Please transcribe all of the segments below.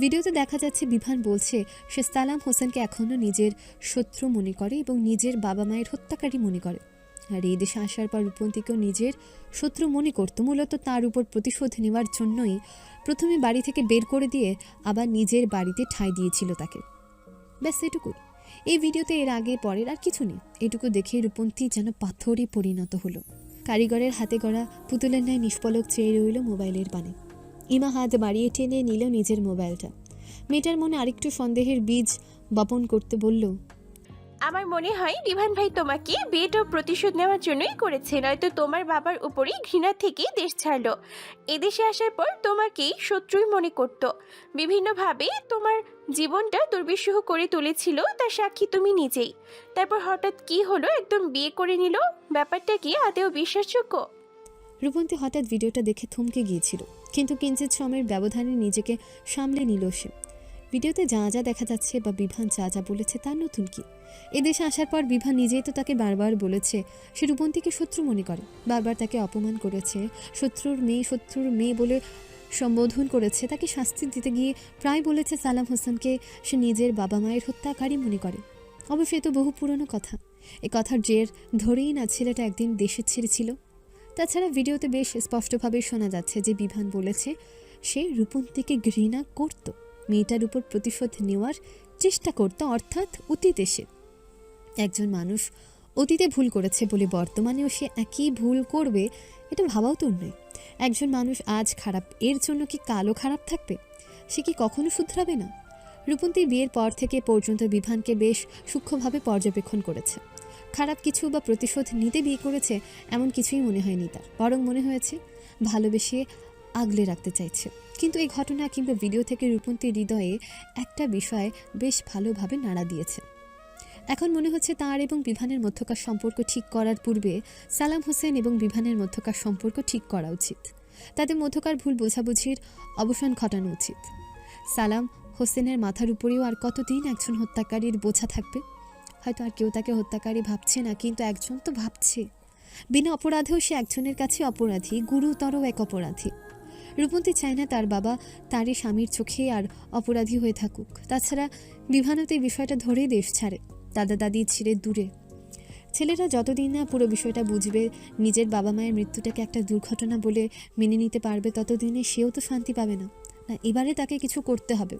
ভিডিওতে দেখা যাচ্ছে বিভান বলছে সে সালাম হোসেনকে এখনও নিজের শত্রু মনে করে এবং নিজের বাবা মায়ের হত্যাকারী মনে করে। আর এই দেশে আসার পর রূপন্তীকেও নিজের শত্রু মনে করত, মূলত তার উপর প্রতিশোধ নেওয়ার জন্যই প্রথমে বাড়ি থেকে বের করে দিয়ে আবার নিজের বাড়িতে ঠাঁই দিয়েছিল তাকে। ব্যাস এটুকুই। এই ভিডিওতে এর আগে পরের আর কিছু নেই। এটুকু দেখে রূপন্তী যেন পাথরে পরিণত হলো। কারিগরের হাতে গড়া পুতুলের ন্যায় নিষ্পলক চেয়ে রইল মোবাইলের পানে। ইমা হাত বাড়িয়ে টেনে নিল নিজের মোবাইলটা। মেয়েটার মনে আরেকটু সন্দেহের বীজ বপন করতে বলল, আমার মনে হয় বিভান ভাই তোমাকে বিয়েটা প্রতিশোধ নেওয়ার জন্যই করেছে, নয়তো তোমার বাবার উপরেই ঘৃণা থেকেই দেশ ছাড়লো। এদেশে আসার পর তোমাকেই শত্রুই মনে করত, বিভিন্নভাবে তোমার জীবনটা দুর্বিষহ করে তুলেছিল, তার সাক্ষী তুমি নিজেই। তারপর হঠাৎ কি হলো, একদম বিয়ে করে নিল। ব্যাপারটা কি আদেও বিশ্বাসযোগ্য? রূপন্তী হঠাৎ ভিডিওটা দেখে থমকে গিয়েছিল, কিন্তু কিঞ্চিত সময়ের ব্যবধানে নিজেকে সামলে নিল সে। ভিডিওতে যা যা দেখা যাচ্ছে বা বিভান যা যা বলেছে তার নতুন কি? এদেশে আসার পর বিভান নিজেই তো তাকে বারবার বলেছে সে রূপন্তীকে শত্রু মনে করে, বারবার তাকে অপমান করেছে, শত্রুর মেয়ে বলে সম্বোধন করেছে, তাকে শাস্তি দিতে গিয়ে প্রায় বলেছে সালাম হোসেনকে সে নিজের বাবা মায়ের হত্যাকারী মনে করে। অবশ্যই তো বহু পুরনো কথা। এ কথার জের ধরেই না ছেলেটা একদিন দেশে ছেড়েছিল। তাছাড়া ভিডিওতে বেশ স্পষ্টভাবে শোনা যাচ্ছে যে বিভান বলেছে সে রূপন্তীকে ঘৃণা করত, মেয়েটার উপর প্রতিশোধ নেওয়ার চেষ্টা করত, অর্থাৎ অতীতে সে একজন মানুষ অতীতে ভুল করেছে বলে বর্তমানেও সে একই ভুল করবে এটা ভাবাও তো নয়। একজন মানুষ আজ খারাপ, এর জন্য কি কালও খারাপ থাকবে? সে কি কখনো শুধরাবে না? রূপন্তী বিয়ের পর থেকে পর্যন্ত বিভানকে বেশ সূক্ষ্মভাবে পর্যবেক্ষণ করেছে। খারাপ কিছু বা প্রতিশোধ নিতে বিয়ে করেছে এমন কিছুই মনে হয়নি তার, বরং মনে হয়েছে ভালোবেসে আগলে রাখতে চাইছে। কিন্তু এই ঘটনা কিংবা ভিডিও থেকে রূপন্তীর হৃদয়ে একটা বিষয় বেশ ভালোভাবে নাড়া দিয়েছে। এখন মনে হচ্ছে তার এবং বিভানের মধ্যকার সম্পর্ক ঠিক করার পূর্বে সালাম হোসেন এবং বিভানের মধ্যকার সম্পর্ক ঠিক করা উচিত। তাদের মধ্যকার ভুল বোঝাবুঝির অবসান ঘটানো উচিত। সালাম হোসেনের মাথার উপরেও আর কতদিন একজন হত্যাকারীর বোঝা থাকবে? হয়তো আর কেউ তাকে হত্যাকারী ভাবছে না, কিন্তু একজন তো ভাবছে। বিনা অপরাধেও সে একজনের কাছে অপরাধী, গুরুতর এক অপরাধী। রূপন্তী চায় না তার বাবা তারই স্বামীর চোখে আর অপরাধী হয়ে থাকুক। তাছাড়া বিভানতে এই বিষয়টা ধরেই দেশ ছাড়ে, দাদা দাদি ছেড়ে দূরে। ছেলেরা যতদিন না পুরো বিষয়টা বুঝবে, নিজের বাবা মায়ের মৃত্যুটাকে একটা দুর্ঘটনা বলে মেনে নিতে পারবে, ততদিনে সেও তো শান্তি পাবে না। না, এবারে তাকে কিছু করতে হবে।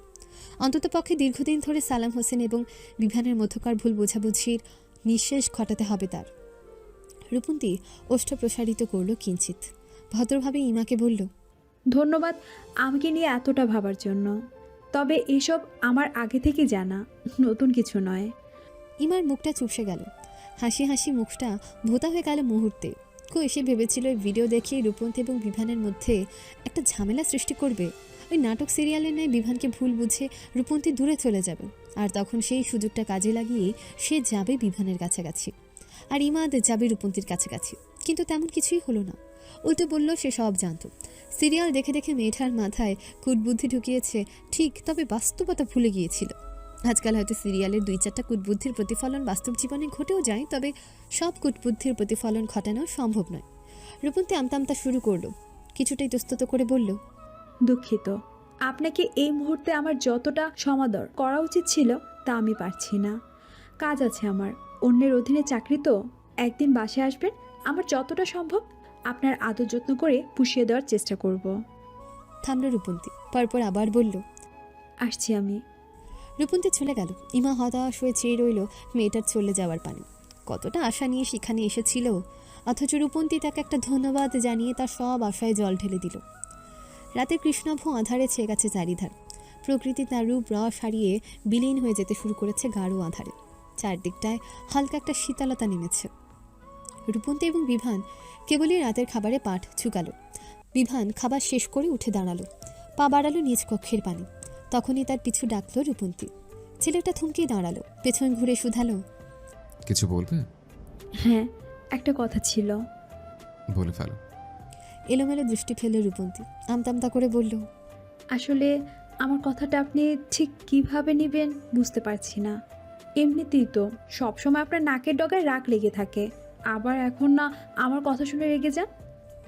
অন্ততপক্ষে দীর্ঘদিন ধরে সালাম হোসেন এবং বিভানের মধ্যকার ভুল বোঝাবুঝির নিঃশেষ ঘটাতে হবে তার। রূপন্তী ওষ্ঠ প্রসারিত করল কিঞ্চিত, ভদ্রভাবে ইমাকে বলল, ধন্যবাদ আমাকে নিয়ে এতটা ভাবার জন্য। তবে এসব আমার আগে থেকে জানা, নতুন কিছু নয়। ইমার মুখটা চুপসে গেল, হাসি হাসি মুখটা ভোতা হয়ে গেল মুহূর্তে। এসে ভেবেছিল ভিডিও দেখিয়ে রূপন্তী এবং বিভানের মধ্যে একটা ঝামেলা সৃষ্টি করবে। ওই নাটক সিরিয়ালের ন্যায় বিভানকে ভুল বুঝে রূপন্তী দূরে চলে যাবে, আর তখন সেই সুযোগটা কাজে লাগিয়ে সে যাবে বিভানের কাছাকাছি, আর ইমাদ যাবে রূপন্তীর কাছাকাছি। কিন্তু তেমন কিছুই হলো না। উল্টো বলল সে সব জানত। সিরিয়াল দেখে দেখে মেয়েটার মাথায় কুটবুদ্ধি ঢুকিয়েছে ঠিক, তবে বাস্তবতা ভুলে গিয়েছিল। আজকাল হয়তো সিরিয়ালের 2-4টা কুটবুদ্ধির প্রতিফলন বাস্তব জীবনে ঘটেও যায়, তবে সব কুটবুদ্ধির প্রতিফলন ঘটানো সম্ভব নয়। রূপন্তী আমতা শুরু করলো, কিছুটা ইতস্তত করে বলল, দুঃখিত, আপনাকে এই মুহূর্তে আমার যতটা সমাদর করা উচিত ছিল তা আমি পারছি না। কাজ আছে আমার, অন্যের অধীনে চাকরি তো। একদিন বাসায় আসবেন, আমার যতটা সম্ভব আপনার আদর যত্ন করে পুষিয়ে দেওয়ার চেষ্টা করব। থামল রূপন্তী, পরপর আবার বলল, আসছি আমি। রূপন্তী চলে গেল। ইমা হতাশ হয়ে চেয়ে রইল মেয়েটার চলে যাওয়ার পানে। কতটা আশা নিয়ে সেখানে এসেছিল, অথচ রূপন্তী তাকে একটা ধন্যবাদ জানিয়ে তার সব আশায় জল ঢেলে দিল। রাতের কৃষ্ণভ আঁধারে ছেয়ে গেছে চারিধার। প্রকৃতি তার রূপ রস হারিয়ে বিলীন হয়ে যেতে শুরু করেছে গাঢ় আঁধারে। চারদিকটায় হালকা একটা শীতলতা নেমেছে। রূপন্তী এবং বিভান কেবলই রাতের খাবারে পাট চুকাল। বিভান খাবার শেষ করে উঠে দাঁড়ালো, পা বাড়ালো নিজ কক্ষের পানে। তখনই তার পিছু ডাকলো রূপন্তী। ছেলেটা থমকে দাঁড়ালো, পেছন ঘুরে শুধালো, কিছু বলবে? হ্যাঁ, একটা কথা ছিল। বলে ফেলো। এলোমেলো দৃষ্টি ফেলল রূপন্তী, আমতামতা করে বলল, আসলে আমার কথাটা আপনি ঠিক কিভাবে নেবেন বুঝতে পারছি না। এমনিতেই তো সবসময় আপনার নাকের ডগায় রাগ লেগে থাকে, আবার এখন না আমার কথা শুনে রেগে যান।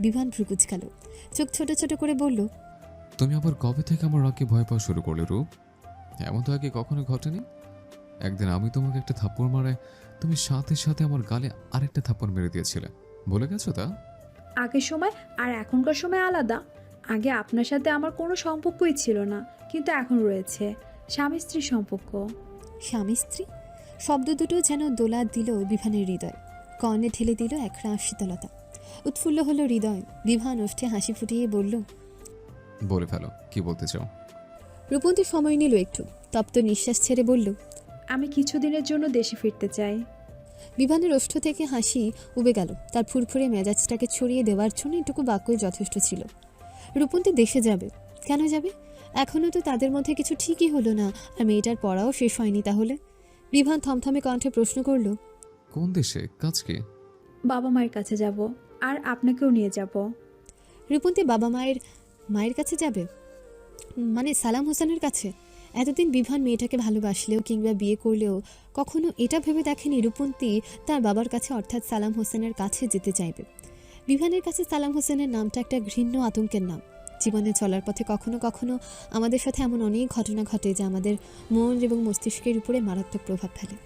বিভান ভ্রুকুচ গেল, চোখ ছোট ছোট করে বলল, তুমি আবার কবে থেকে আমার রাগকে ভয় পাওয়া শুরু করলে রূপ? এমন তো আগে কখনো ঘটেনি। একদিন আমি তোমাকে একটা থাপ্পড় মারায় তুমি সাথে সাথে আমার গালে আরেকটা থাপ্পড় মেরে দিয়েছিলে, বলে গেছো তা? আগের সময় আর এখনকার সময় আলাদা। আগে আপনার সাথে আমার কোনো সম্পর্কই ছিল না, কিন্তু এখন রয়েছে স্বামী স্ত্রীর সম্পর্ক। স্বামী স্ত্রী শব্দ দুটো যেন দোলা দিল বিভানের হৃদয়, কর্ণে ঠেলে দিল একরাশ শীতলতা। উৎফুল্ল হলো হৃদয়। বিভান ওষ্ঠে হাসি ফুটিয়ে বলল, বলে ফেলো, কি বলতে চাও? রূপন্তী সময় নিল একটু, তপ্ত নিঃশ্বাস ছেড়ে বলল, আমি কিছুদিনের জন্য দেশে ফিরতে চাই। বিভানের ওষ্ঠ থেকে হাসি উবে গেল। তার ফুরফুরে মেজাজটাকে ছড়িয়ে দেওয়ার জন্য এটুকু বাক্যই যথেষ্ট ছিল। রূপন্তী দেশে যাবে? কেন যাবে? এখনও তো তাদের মধ্যে কিছু ঠিকই হলো না, আর মেয়েটার পড়াও শেষ হয়নি তাহলে। বিভান থমথমে কণ্ঠে প্রশ্ন করল, কোন দেশে, কাজ কি? বাবা মায়ের কাছে যাব, আর আপনাকেও নিয়ে যাব। রূপন্তী বাবা মায়ের কাছে যাবে? মানে সালাম হোসেনের কাছে? এতদিন বিভান মেয়েটাকে ভালোবাসলেও কিংবা বিয়ে করলেও কখনো এটা ভেবে দেখেনি রূপন্তী তার বাবার কাছে অর্থাৎ সালাম হোসেনের কাছে যেতে চাইবে। বিভানের কাছে সালাম হোসেনের নামটা একটা ঘৃণ্য আতঙ্কের নাম। জীবনে চলার পথে কখনো কখনো আমাদের সাথে এমন অনেক ঘটনা ঘটে যা আমাদের মন এবং মস্তিষ্কের উপরে মারাত্মক প্রভাব ফেলে।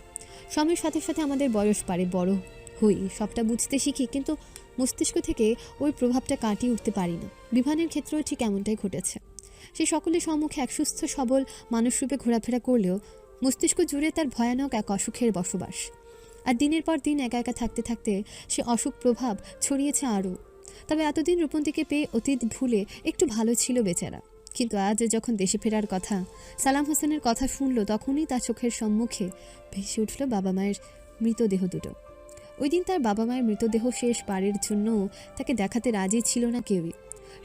সময়ের সাথে সাথে আমাদের বয়স বাড়ে, বড় হই, সবটা বুঝতে শিখি, কিন্তু মস্তিষ্ক থেকে ওই প্রভাবটা কাটিয়ে উঠতে পারি না। বিভানের ক্ষেত্রেও ঠিক এমনটাই ঘটেছে। সে সকলের সম্মুখে এক সুস্থ সবল মানুষরূপে ঘোরাফেরা করলেও মস্তিষ্ক জুড়ে তার ভয়ানক এক অসুখের বসবাস। আর দিনের পর দিন একা একা থাকতে থাকতে সে অসুখ প্রভাব ছড়িয়েছে আরও। তবে এতদিন রূপন্তীকে পেয়ে অতীত ভুলে একটু ভালো ছিল বেচারা। কিন্তু আজ যখন দেশে ফেরার কথা, সালাম হোসেনের কথা শুনল, তখনই তার চোখের সম্মুখে ভেসে উঠল বাবা মায়ের মৃতদেহ দুটো। ওই দিন তার বাবা মায়ের মৃতদেহ শেষ বারের জন্য তাকে দেখাতে রাজি ছিল না কেউই।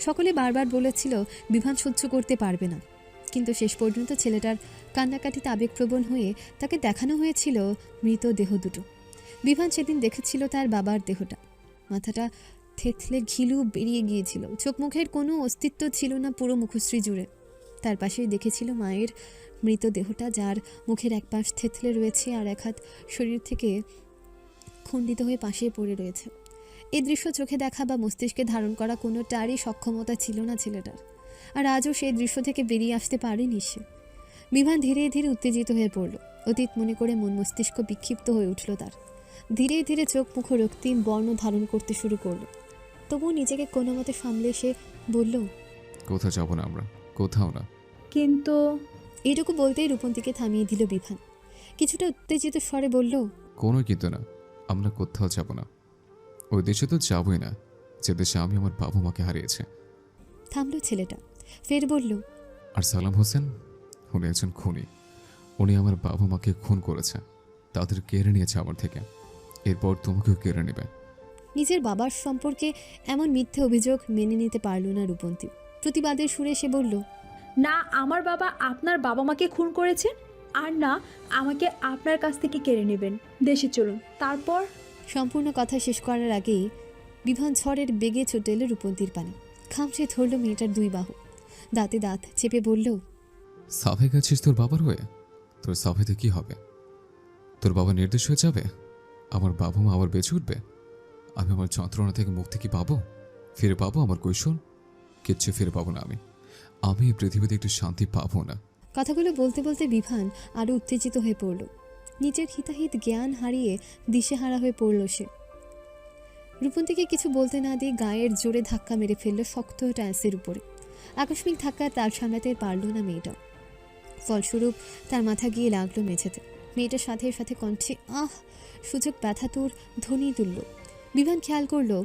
সকলে বারবার বলেছিল বিভান সহ্য করতে পারবে না, কিন্তু শেষ পর্যন্ত ছেলেটার কান্নাকাটিতে আবেগপ্রবণ হয়ে তাকে দেখানো হয়েছিল মৃতদেহ দুটো। বিভান সেদিন দেখেছিল তার বাবার দেহটা। মাথাটা থেতলে ঘিলু বেরিয়ে গিয়েছিল, চোখ মুখের কোনো অস্তিত্ব ছিল না পুরো মুখশ্রী জুড়ে। তার পাশেই দেখেছিল মায়ের মৃতদেহটা, যার মুখের এক পাশ থেতলে রয়েছে আর এক হাত শরীর থেকে খণ্ডিত হয়ে পাশে পড়ে রয়েছে। এই দৃশ্য চোখে দেখা বা মস্তিষ্কে ধারণ করা কোনোটারই সক্ষমতা ছিল না ছেলেটার, আর আজও সেই দৃশ্য থেকে বেরিয়ে আসতে পারেনি সে। বিভান ধীরে ধীরে উত্তেজিত হয়ে পড়ল। অতীত মনে করে মন মস্তিষ্ক বিক্ষিপ্ত হয়ে উঠল তার। ধীরে ধীরে চোখ মুখ রক্তিম বর্ণ ধারণ করতে শুরু করলো। তবুও নিজেকে কোনো মতে সামলে সে বলল, কোথাও যাবো না আমরা, কোথাও না। কিন্তু এইটুকু বলতেই রূপন্তীকে থামিয়ে দিল বিভান। কিছুটা উত্তেজিত স্বরে বলল, কোনো কিন্তু না, আমরা কোথাও যাব না। ওই দেশে তো যাবই না যে দেশে আমি আমার বাবা মাকে হারিয়েছি। থামলো ছেলেটা, ফের বলল, আর সালাম হোসেন, উনি একজন খুনি। উনি আমার বাবা মাকে খুন করেছে, তাদের কেড়ে নিয়েছে আমার থেকে, এরপর তোমাকেও কেড়ে নেবে। নিজের বাবার সম্পর্কে এমন মিথ্যে অভিযোগ মেনে নিতে পারল না রূপন্তী। প্রতিবাদের সুরে সে বলল, না, আমার বাবা আপনার বাবা মাকে খুন করেছেন, আর না আমাকে আপনার কাছ থেকে কেড়ে নেবেন। দেশে চলুন, তারপর। সম্পূর্ণ কথা শেষ করার আগেই বিভান ঝড়ের বেগে ছুটে এলো রূপন্তীর পানে। খামচে ধরল মেয়েটার দুই বাহু, দাঁতে দাঁত চেপে বলল, সাফে গেছিস তোর বাবার হয়ে? তোর সাফেতে কি হবে? তোর বাবা নির্দেশ হয়ে যাবে? আমার বাবা মা আবার বেঁচে উঠবে? আমি আমার যন্ত্রণা থেকে মুক্তি কি পাবো? ফিরে পাবো আমার কৈশোর? কিচ্ছু ফিরে পাবো না আমি। আমি এই পৃথিবীতে একটু শান্তি পাবো না। কথাগুলো বলতে বলতে বিভান আরও উত্তেজিত হয়ে পড়ল। নিজের হিতাহিত জ্ঞান হারিয়ে দিশেহারা হয়ে পড়ল সে। রূপন্তীকে কিছু বলতে না দিয়ে গায়ের জোরে ধাক্কা মেরে ফেলল শক্ত টাইলসের উপরে। আকস্মিক ধাক্কা তার সামলাতে পারল না মেয়েটা। ফলস্বরূপ তার মাথা গিয়ে লাগলো মেঝেতে। মেয়েটার সাথে সাথে কণ্ঠে আহ সূচক ব্যথা তোর ধ্বনি তুলল। বিভান খেয়াল করলো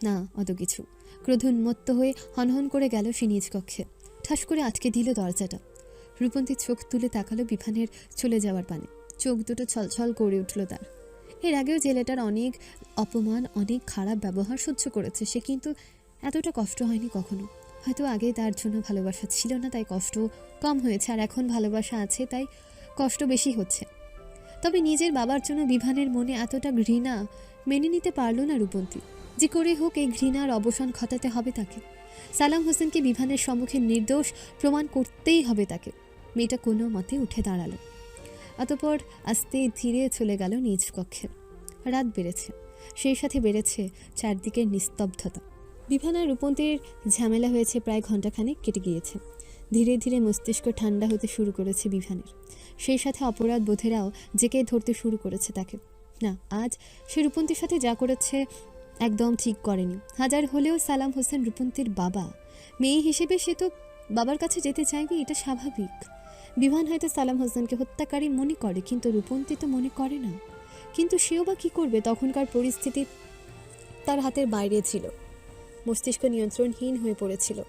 না অত কিছু। ক্রোধোন্মত্ত হয়ে হনহন করে গেল সে নিজ কক্ষে। ঠাস করে আটকে দিল দরজাটা। রূপন্তী চোখ তুলে তাকালো বিভানের চলে যাওয়ার পানে। চোখ দুটো ছলছল করে উঠল তার। এর আগেও জেলেটার অনেক অপমান, অনেক খারাপ ব্যবহার সহ্য করেছে সে, কিন্তু এতটা কষ্ট হয়নি কখনো। হয়তো আগে তার জন্য ভালোবাসা ছিল না, তাই কষ্ট কম হয়েছে, আর এখন ভালোবাসা আছে তাই কষ্ট বেশি হচ্ছে। তবে নিজের বাবার জন্য বিভানের মনে এতটা ঘৃণা মেনে নিতে পারল না রূপন্তী। যে করে হোক এই ঘৃণার অবসান ঘটাতে হবে তাকে। সালাম হোসেনকে বিভানের সম্মুখে নির্দোষ প্রমাণ করতেই হবে তাকে। মেয়েটা কোনো মতে উঠে দাঁড়ালো। অতঃপর আস্তে ধীরে চলে গেল নিজ কক্ষে। রাত বেড়েছে, সেই সাথে বেড়েছে চারদিকের নিস্তব্ধতা। বিভান আর রূপন্তীর ঝামেলা হয়েছে প্রায় ঘণ্টাখানেক কেটে গিয়েছে। ধীরে ধীরে মস্তিষ্ক ঠান্ডা হতে শুরু করেছে বিভানের। সেই সাথে অপরাধ বোধেরাও জেকে ধরতে শুরু করেছে তাকে। না, আজ সে রূপন্তীর সাথে যা করেছে একদম ঠিক করেনি। হাজার হলেও সালাম হোসেন রূপন্তীর বাবা, মেয়ে হিসেবে সে তো বাবার কাছে যেতে চাইবে, এটা স্বাভাবিক। বিভান হয়তো সালাম হোসেনকে হত্যাকারী মনে করে, কিন্তু রূপন্তী তো মনে করে না। কিন্তু সেও বা কী করবে? তখনকার পরিস্থিতি তার হাতের বাইরে ছিল। মস্তিষ্ক নিয়ন্ত্রণহীন হয়ে পড়েছিল।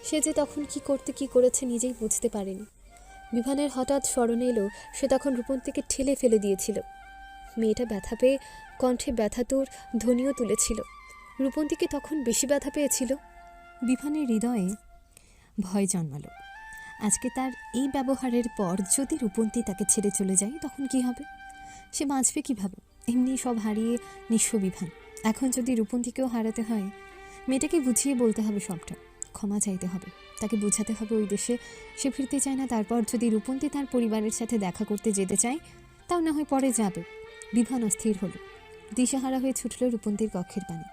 সে যে তখন কি করেছে নিজেই বুঝতে পারেনি। বিভানের হঠাৎ স্মরণে এলো সে তখন রূপন্তীকে ঠেলে ফেলে দিয়েছিল। মেয়েটা ব্যথা পেয়ে কণ্ঠে ব্যথাতুর ধ্বনিও তুলেছিল। রূপন্তীকে তখন বেশি ব্যথা পেয়েছিল। বিভানের হৃদয়ে ভয় জন্মালো। আজকে তার এই ব্যবহারের পর যদি রূপন্তী তাকে ছেড়ে চলে যায় তখন কি হবে? সে বাঁচবে কিভাবে? এমনি সব হারিয়ে নিঃস্ব বিভান। এখন যদি রূপন্তীকেও হারাতে হয়, মেয়েটাকে বুঝিয়ে বলতে হবে সবটা, ক্ষমা চাইতে হবে, তাকে বোঝাতে হবে ওই দেশে সে ফিরতে চায় না। তারপর যদি রূপন্তী তার পরিবারের সাথে দেখা করতে যেতে চায়, তাও না হয় পরে যাবে। বিভান অস্থির হলো। দিশাহারা হয়ে ছুটল রূপন্তীর কক্ষের পানে।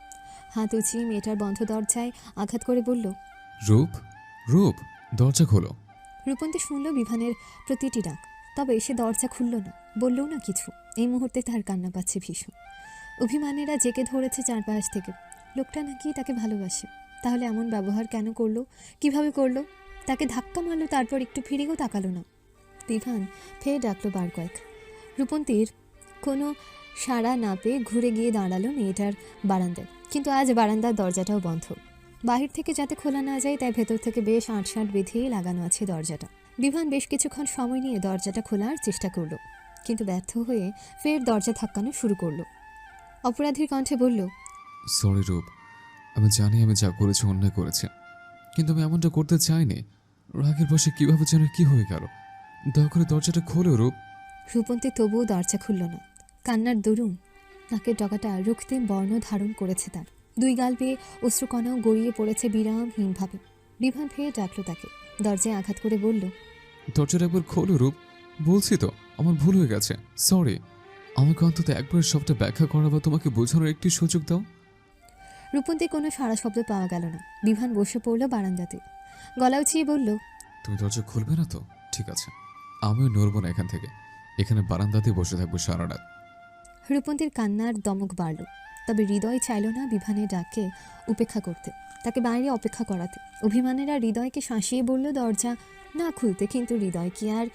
হাত উঁচিয়ে মেয়েটার বন্ধ দরজায় আঘাত করে বলল, রূপ, রূপ, দরজা খোলো। রূপন্তী শুনল বিভানের প্রতিটি ডাক, তবে সে দরজা খুলল না, বললও না কিছু। এই মুহূর্তে তার কান্না পাচ্ছে ভীষণ। অভিমানেরা জেকে ধরেছে চারপাশ থেকে। লোকটা নাকি তাকে ভালোবাসে, তাহলে এমন ব্যবহার কেন করলো? কিভাবে করলো? তাকে ধাক্কা মারলো, তারপর একটু ফিরেও তাকালো না। বিভান ফের ডাকলো বার কয়েক। রূপন্তীর কোনো সাড়া না পেয়ে ঘুরে গিয়ে দাঁড়ালো মেয়েটার বারান্দায়। কিন্তু আজ বারান্দার দরজাটাও বন্ধ। বাহির থেকে যাতে খোলা না যায় তাই ভেতর থেকে বেশ আঁটসাঁট বেঁধেই লাগানো আছে দরজাটা। বিভান বেশ কিছুক্ষণ সময় নিয়ে দরজাটা খোলার চেষ্টা করলো, কিন্তু ব্যর্থ হয়ে ফের দরজা ধাক্কানো শুরু করলো। অপরাধীর কণ্ঠে বলল, সরি রূপ, আমি জানি আমি যা করেছি অন্যায় করেছি, কিন্তু আমি এমনটা করতে চাইনি। রাগের বসে কিভাবে যেন কি হয়ে গেল। দয়া করে দরজাটা খোলো রূপ। রূপন্তী তবুও দরজা খুলল না। কান্নার দরুন নাকের ডগাটা রক্তিম বর্ণ ধারণ করেছে তার। দুই গাল বেয়ে অশ্রুকণাও গড়িয়ে পড়েছে বিরামহীনভাবে। বিভান ফের ডাকল তাকে। দরজায় আঘাত করে বলল, দরজাটা একবার খোলো রূপ, বলছি তো আমার ভুল হয়ে গেছে, সরি। আমাকে অন্তত একবার সবটা ব্যাখ্যা করা বা তোমাকে বোঝানোর একটি সুযোগ দাও। রূপন্তী কোনো সাড়া শব্দ পাওয়া গেল না। বিভান বসে পড়ল বারান্দাতে, গলা উঁচিয়ে বলল, তুমি দরজা খুলবে না তো? ঠিক আছে, আমিও নড়বো না এখান থেকে। এখানে বারান্দাতেই বসে থাকবো সারা রাত। রূপন্তীর কান্নার দমক বাড়ল, তবে হৃদয় চাইল না বিভানের ডাককে উপেক্ষা করতে, তাকে বাইরে অপেক্ষা করাতে। অভিমানেরা হৃদয়কে শাঁসিয়ে বলল দরজা না খুলতে, কিন্তু হৃদয় কি আর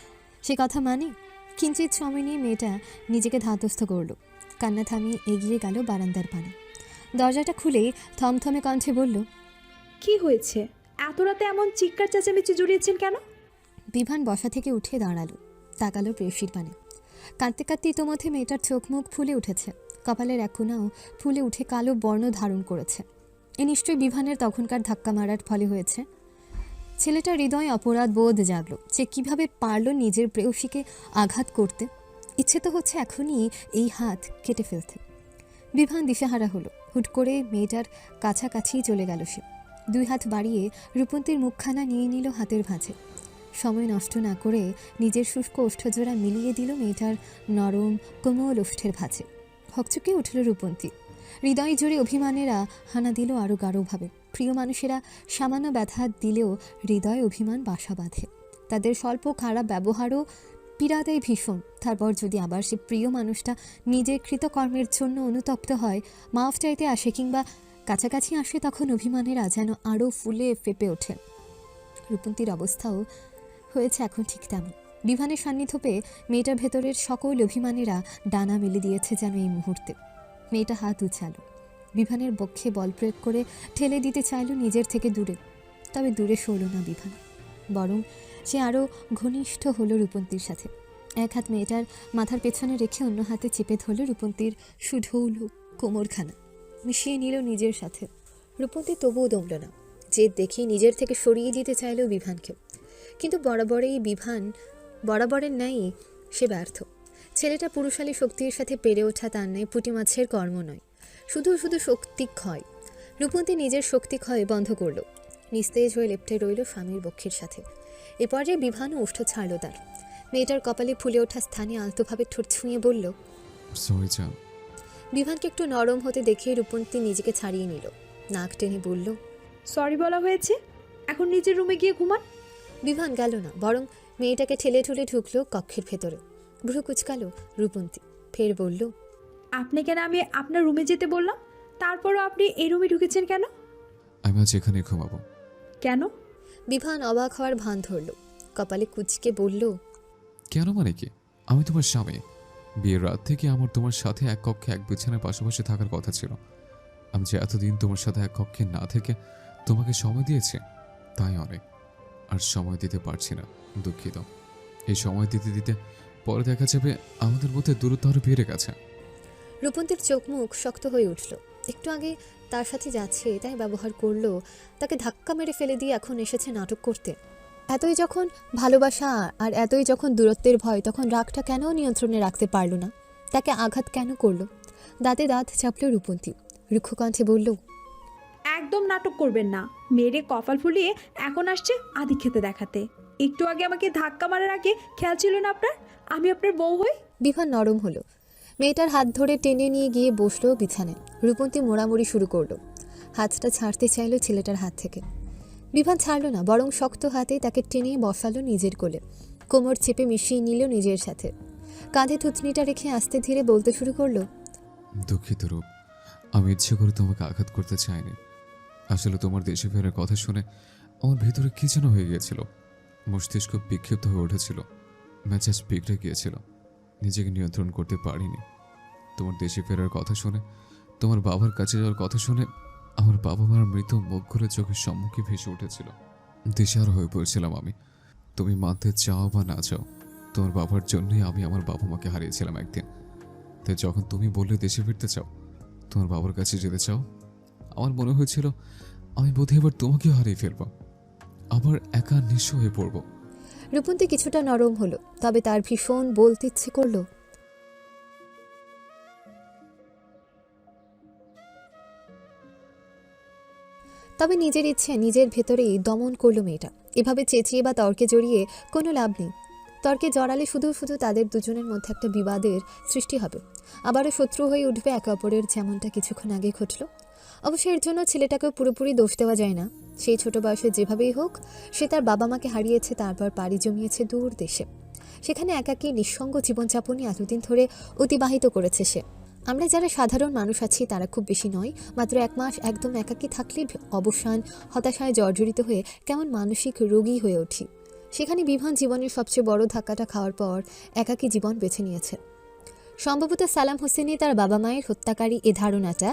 সে কথা মানে? কিঞ্চিত সময় নিয়ে মেয়েটা নিজেকে ধাতস্থ করল। কান্না থামিয়ে এগিয়ে গেল বারান্দার পানে। দরজাটা খুলেই থমথমে কণ্ঠে বলল, কি হয়েছে? এত রাতে এমন চিৎকার চেঁচামেচি জড়িয়েছেন কেন? বিভান বসা থেকে উঠে দাঁড়ালো, তাকালো প্রেয়সীর পানে। কাঁদতে কাঁদতে ইতোমধ্যে মেয়েটার চোখ মুখ ফুলে উঠেছে, কপালের এক কোণাও ফুলে উঠে কালো বর্ণ ধারণ করেছে। এ নিশ্চয়ই বিভানের তখনকার ধাক্কা মারার ফলে হয়েছে। ছেলেটার হৃদয়ে অপরাধ বোধ জাগলো। সে কিভাবে পারলো নিজের প্রেয়সীকে আঘাত করতে? ইচ্ছে তো হচ্ছে এখনই এই হাত কেটে ফেলতে। বিভান দিশাহারা হলো। হুট করে মেয়েটার কাছাকাছি চলে গেল সে। দুই হাত বাড়িয়ে রূপন্তীর মুখখানা নিয়ে নিল হাতের ভাঁজে। সময় নষ্ট না করে নিজের শুষ্ক ওষ্ঠজোড়া মিলিয়ে দিল মেয়েটার নরম কোমল ওষ্ঠের ভাঁজে। হকচকে উঠল রূপন্তী। হৃদয় জুড়ে অভিমানেরা হানা দিল আরও গাঢ়ভাবে। প্রিয় মানুষেরা সামান্য ব্যথা দিলেও হৃদয় অভিমান বাসা বাঁধে। তাদের স্বল্প খারাপ ব্যবহারও পীড়া দেয় ভীষণ। তারপর যদি আবার সে প্রিয় মানুষটা নিজের কৃতকর্মের জন্য অনুতপ্ত হয়, মাফ চাইতে আসে কিংবা কাছাকাছি আসে, তখন অভিমানেরা যেন আরও ফুলে ফেপে ওঠে। রূপন্তীর অবস্থাও হয়েছে এখন ঠিক তেমন। বিভানের সান্নিধ্য পেয়ে মেয়েটার ভেতরের সকল অভিমানেরা ডানা মেলে দিয়েছে যেন এই মুহূর্তে। মেয়েটা হাত উচালো, বিভানের বক্ষে বল প্রয়োগ করে ঠেলে দিতে চাইল নিজের থেকে দূরে। তবে দূরে সরল না বিভান, বরং সে আরও ঘনিষ্ঠ হলো রূপন্তীর সাথে। এক হাত মেয়েটার মাথার পেছনে রেখে অন্য হাতে চেপে ধরল রূপন্তীর সুঢৌল কোমরখানা, মিশিয়ে নিল নিজের সাথে। রূপন্তী তবুও দমল না। জেদ দেখে নিজের থেকে সরিয়ে দিতে চাইল বিভানকে, কিন্তু বরাবরের ন্যায় সে ব্যর্থ। ছেলেটা পুরুষালী শক্তির সাথে পেরে ওঠা তার ন্যায় পুঁটি মাছের কর্ম নয়, শুধু শুধু শক্তি ক্ষয়। রূপন্তী নিজের শক্তি ক্ষয় বন্ধ করল, নিস্তেজ হয়ে লেপ্টে রইল স্বামীর বক্ষের সাথে। এ পর্যায়ে বিভানও ওষ্ঠ ছাড়ল তার। মেয়েটার কপালে ফুলে ওঠা স্থানে আলতোভাবে ঠোঁট ছুঁয়ে বলল, সরি জান। বিভানকে একটু নরম হতে দেখে রূপন্তী নিজেকে ছাড়িয়ে নিল। নাক টেনে বলল। সরি বলা হয়েছে, এখন নিজের রুমে গিয়ে ঘুমান। বিভান গেল না, বরং মেয়েটাকে ঠেলে ঠুলে ঢুকলো কক্ষের ভেতরে। ভ্রু কুচকালো রূপন্তী, ফের বলল। আপনি কেন আমি আপনার রুমে যেতে বললাম, তারপরও আপনি এই রুমে ঢুকেছেন কেন? আমি আজ এখানে ঘুমাবো। কেন? বিভান অবাক হওয়ার ভান ধরল, কপালে কুচকে বলল। কেন মানে কি? আমি তোমার স্বামী। বিয়ের রাত থেকে আমার তোমার সাথে এক কক্ষে এক বিছানায় পাশাপাশি থাকার কথা ছিল। আমি যে এতদিন তোমার সাথে এক কক্ষে না থেকে তোমাকে সময় দিয়েছি, তাই অনেক। আর সময় দিতে পারছি না, দুঃখিত। এই সময় দিতে দিতে পরে দেখা যাবে আমাদের মধ্যে দূরত্ব আরও বেড়ে গেছে। রূপন্তীর চোখ মুখ শক্ত হয়ে উঠল। একটু আগে তার সাথে যাচ্ছে তাই ব্যবহার করলো, তাকে ধাক্কা মেরে ফেলে দিয়ে এখন এসেছে নাটক করতে। এতই যখন ভালোবাসা আর এতই যখন দূরত্বের ভয়, তখন রাগটা কেন নিয়ন্ত্রণে রাখতে পারল না? তাকে আঘাত কেন করলো? দাঁতে দাঁত চাপল রূপন্তী, রুক্ষ কণ্ঠে বলল। একদম নাটক করবেন না। মেরে কপাল ফুলিয়ে এখন আসছে আধিক্যতা দেখাতে। একটু আগে আমাকে ধাক্কা মারার আগে খেয়াল ছিল না আপনার আমি আপনার বউ হই? বিভান নরম হলো, মেয়েটার হাত ধরে টেনে নিয়ে গিয়ে বসলো বিছানায়। রূপন্তী মোড়ামুড়ি শুরু করলো, হাতটা ছাড়তে চাইলো ছেলেটার হাত থেকে। বিভান ছাড়লো না, বরং শক্ত হাতে তাকে টেনে বসালো নিজের কোলে, কোমর চেপে মিশিয়ে নিল নিজের সাথে। কাঁধে থুতনিটা রেখে আস্তে ধীরে বলতে শুরু করলো। দুঃখিত রূপ, আমি ইচ্ছে করে তোমাকে আঘাত করতে চাইনি। আসলে তোমার দেশে ফেরার কথা শুনে আমার ভেতরে কি যেন হয়ে গিয়েছিল। মস্তিষ্ক বিক্ষিপ্ত হয়ে উঠেছিল, মেজাজ বিগড়ে গিয়েছিল, নিজেকে নিয়ন্ত্রণ করতে পারিনি। তোমার দেশে ফেরার কথা শুনে, তোমার বাবার কাছে যাওয়ার কথা শুনে আমার বাবা মার মৃত মুখগুলো চোখের সম্মুখে ভেসে উঠেছিল। দিশাহারা হয়ে পড়েছিলাম আমি। তুমি মানতে চাও বা না চাও, তোমার বাবার জন্যই আমি আমার বাবা মাকে হারিয়েছিলাম একদিন। তাই যখন তুমি বললে দেশে ফিরতে চাও, তোমার বাবার কাছে যেতে চাও, আমার মনে হয়েছিল আমি বোধহয় এবার তোমাকেও হারিয়ে ফেলবো, আবার একা নিঃস্ব হয়ে পড়বো। রূপন্তী কিছুটা নরম হলো, তবে তার ভীষণ বলতে ইচ্ছে করলো। তবে নিজের ইচ্ছে নিজের ভেতরেই দমন করলো মেয়েটা। এভাবে চেঁচিয়ে বা তর্কে জড়িয়ে কোনো লাভ নেই। তর্কে জড়ালে শুধু শুধু তাদের দুজনের মধ্যে একটা বিবাদের সৃষ্টি হবে, আবারও শত্রু হয়ে উঠবে একে অপরের, যেমনটা কিছুক্ষণ আগে ঘটল। অবশ্য এর জন্য ছেলেটাকেও পুরোপুরি দোষ দেওয়া যায় না। সেই ছোট বয়সে যেভাবেই হোক সে তার বাবা মাকে হারিয়েছে, তারপর পাড়ি জমিয়েছে দূর দেশে। সেখানে একাকী নিঃসঙ্গ জীবনযাপনই এতদিন ধরে অতিবাহিত করেছে সে। আমরা যারা সাধারণ মানুষ আছি তারা খুব বেশি নয়, মাত্র 1 মাস একদম একাকী থাকলে অবসান হতাশায় জর্জরিত হয়ে কেমন মানসিক রোগী হয়ে উঠি। সেখানে বিভান জীবনের সবচেয়ে বড় ধাক্কাটা খাওয়ার পর একাকী জীবন বেছে নিয়েছে। সম্ভবত সালাম হোসেনে তার বাবা মায়ের হত্যাকারী এ ধারণাটা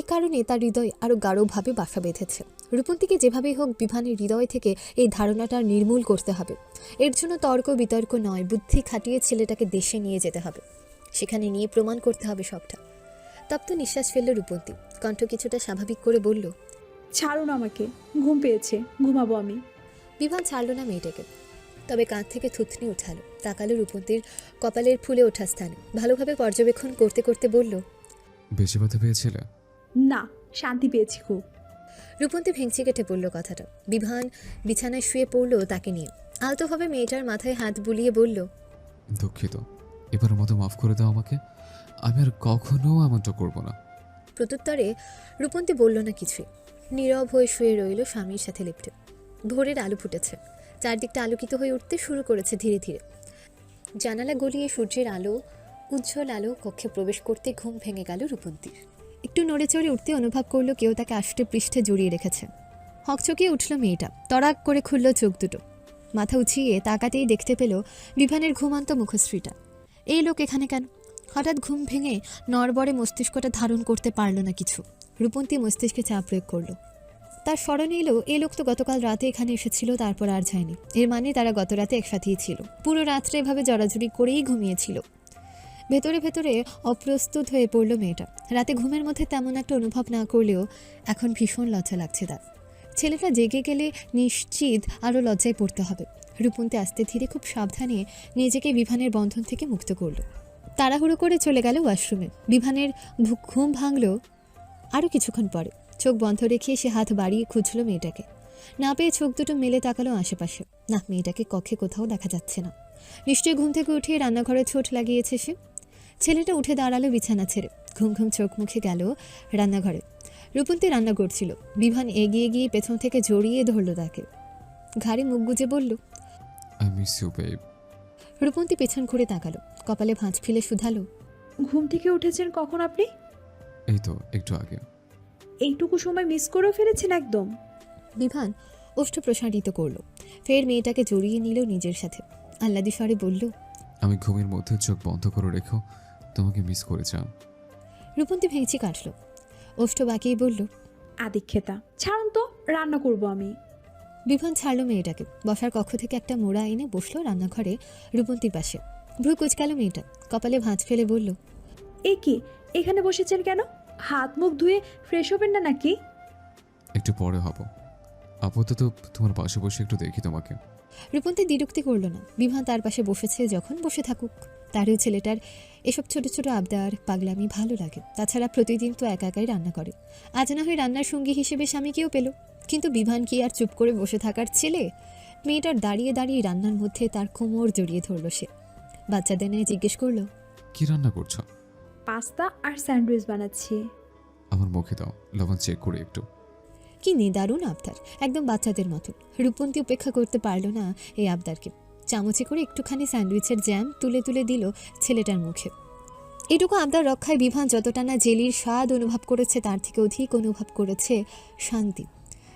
এ কারণে তার হৃদয় আরও গাঢ়ভাবে বাসা বেঁধেছে। রূপন্তীকে যেভাবেই হোক বিভানের হৃদয় থেকে এই ধারণাটা নির্মূল করতে হবে। এর জন্য তর্ক বিতর্ক নয়, বুদ্ধি খাটিয়ে ছেলেটাকে দেশে নিয়ে যেতে হবে, সেখানে নিয়ে প্রমাণ করতে হবে সবটা। তপ্ত নিঃশ্বাস ফেলল রূপন্তী, কণ্ঠ কিছুটা স্বাভাবিক করে বলল। ছাড়ুন আমাকে, ঘুম পেয়েছে, ঘুমাবো আমি। বিভান ছাড়ল না মেয়েটাকে, তবে কাঁধ থেকে থুতনি উঠালো, তাকালো রূপন্তীর কপালের ফুলে ওঠা স্থানে, ভালোভাবে পর্যবেক্ষণ করতে করতে বলল। বেশি ব্যথা পেয়েছিলে? না, শান্তি পেয়েছি খুব। রূপন্তী ভেঙচি কেটে বলল কথাটা। বিভান বিছানায় শুয়ে পড়ল তাকে নিয়ে, আলতোভাবে মেয়েটার মাথায় হাত বুলিয়ে বলল। দুঃখিত, এবারের মতো মাফ করে দাও আমাকে। আমি আর কখনো এমনটা করবো না। প্রত্যুত্তরে রূপন্তী বলল না কিছুই, নীরব হয়ে শুয়ে রইল স্বামীর সাথে লিপ্টে। ভোরের আলো ফুটেছে, চারদিকটা আলোকিত হয়ে উঠতে শুরু করেছে ধীরে ধীরে। জানালা গলিয়ে সূর্যের আলো, উজ্জ্বল আলো কক্ষে প্রবেশ করতে ঘুম ভেঙে গেল রূপন্তীর। একটু নড়ে চড়ে উঠতে অনুভব করলো কেউ তাকে আষ্টে পৃষ্ঠে জড়িয়ে রেখেছে। হকচকিয়ে উঠল মেয়েটা, তড়াক করে খুলল চোখ দুটো। মাথা উঁচিয়ে তাকাতেই দেখতে পেল বিভানের ঘুমান্ত মুখশ্রীটা। এই লোক এখানে কেন? হঠাৎ ঘুম ভেঙে নড়বড়ে মস্তিষ্কটা ধারণ করতে পারল না কিছু। রূপন্তী মস্তিষ্কে চাপ প্রয়োগ করল। তার স্মরণে এলো এই লোক তো গতকাল রাতে এখানে এসেছিল, তারপর আর যায়নি। এর মানে তারা গত রাতে একসাথেই ছিল, পুরো রাত্রে এভাবে জড়াজড়ি করেই ঘুমিয়েছিল। ভেতরে ভেতরে অপ্রস্তুত হয়ে পড়ল মেয়েটা। রাতে ঘুমের মধ্যে তেমন একটা অনুভব না করলেও এখন ভীষণ লজ্জা লাগছে তার। ছেলেটা জেগে গেলে নিশ্চিত আরও লজ্জায় পড়তে হবে। রূপন্তী আস্তে ধীরে খুব সাবধানে নিজেকে বিভানের বন্ধন থেকে মুক্ত করল। তাড়াহুড়ো করে চলে গেল ওয়াশরুমে। বিভানের ঘুম ভাঙল আরও কিছুক্ষণ পরে। চোখ বন্ধ রেখে সে হাত বাড়িয়ে খুঁজল মেয়েটাকে। না পেয়ে চোখ দুটো মেলে তাকালো আশেপাশে। না, মেয়েটাকে কক্ষে কোথাও দেখা যাচ্ছে না। নিশ্চয়ই ঘুম থেকে উঠে রান্নাঘরে ছোট লাগিয়েছে সে। ছেলেটা উঠে দাঁড়ালো বিছানা ছেড়ে, ঘুম ঘুম চোখ মুখে গেল রান্নাঘরে। রূপন্তী রান্না করছিল। বিভান এগিয়ে গিয়ে পেছন থেকে জড়িয়ে ধরল তাকে, ঘাড়ে মুখ গুজে বলল, I miss you babe. Rupanti পেছন ঘুরে তাকালো, কপালে ভাঁজ ফেলে শুধালো, ঘুম থেকে উঠেছেন কখন আপনি? এই তো একটু আগে। এইটুকু সময় মিস করেও ফেলেছেন একদম। বিভান ওষ্ঠ প্রসারিত করলো, ফের মেয়েটাকে জড়িয়ে নিল নিজের সাথে। আহ্লাদি স্বরে বলল, আমি ঘুমের মধ্যে চোখ বন্ধ করে রেখো তোমাকে মিস করেছিলাম। রূপন্তী ভেঙচি কাটল, ওষ্ঠ বাঁকিয়ে বলল, আদিক্ষেতা, ছাড়ুন তো, রান্না করব আমি। বিভান ছাড়লো মেয়েটাকে, বসার কক্ষ থেকে একটা মোড়া এনে বসলো রান্নাঘরে রূপন্তীর পাশে। ভ্রু কুচকালো মেয়েটা, কপালে ভাঁজ ফেলে বলল, এ কি, এখানে বসেছেন কেন? হাত মুখ ধুয়ে ফ্রেশ হবেন না নাকি? একটু পরে হব, আপাতত তোমার পাশে বসে একটু দেখি তোমাকে। রূপন্তী দ্বিরুক্তি করলো না। বিভান তার পাশে বসেছে যখন বসে থাকুক, তারও ছেলেটার এসব ছোট ছোট আবদার পাগলামি ভালো লাগে। তাছাড়া প্রতিদিন তো একা একাই রান্না করে, আজ না হয় রান্নার সঙ্গী হিসেবে স্বামীকেও পেল। কিন্তু বিভান কি আর চুপ করে বসে থাকার ছেলে? মেয়েটার দাঁড়িয়ে দাঁড়িয়ে রান্নার মধ্যে তার কোমর জড়িয়ে ধরল সে। বাচ্চাদের নিয়ে জিজ্ঞেস করলো, কি রান্না করছো? পাস্তা আর স্যান্ডউইচ বানাচ্ছি। আমার মুখে দাও, লবণ চেক করে একটু। কি নিদারুণ আবদার, একদম বাচ্চাদের মতন। রূপন্তী উপেক্ষা করতে পারল না এই আবদারকে। চামচে করে একটুখানি স্যান্ডউইচের জ্যাম তুলে তুলে দিল ছেলেটার মুখে। এটুকু আবদার রক্ষায় বিভান যতটা না জেলির স্বাদ অনুভব করেছে, তার থেকে অধিক অনুভব করেছে শান্তি।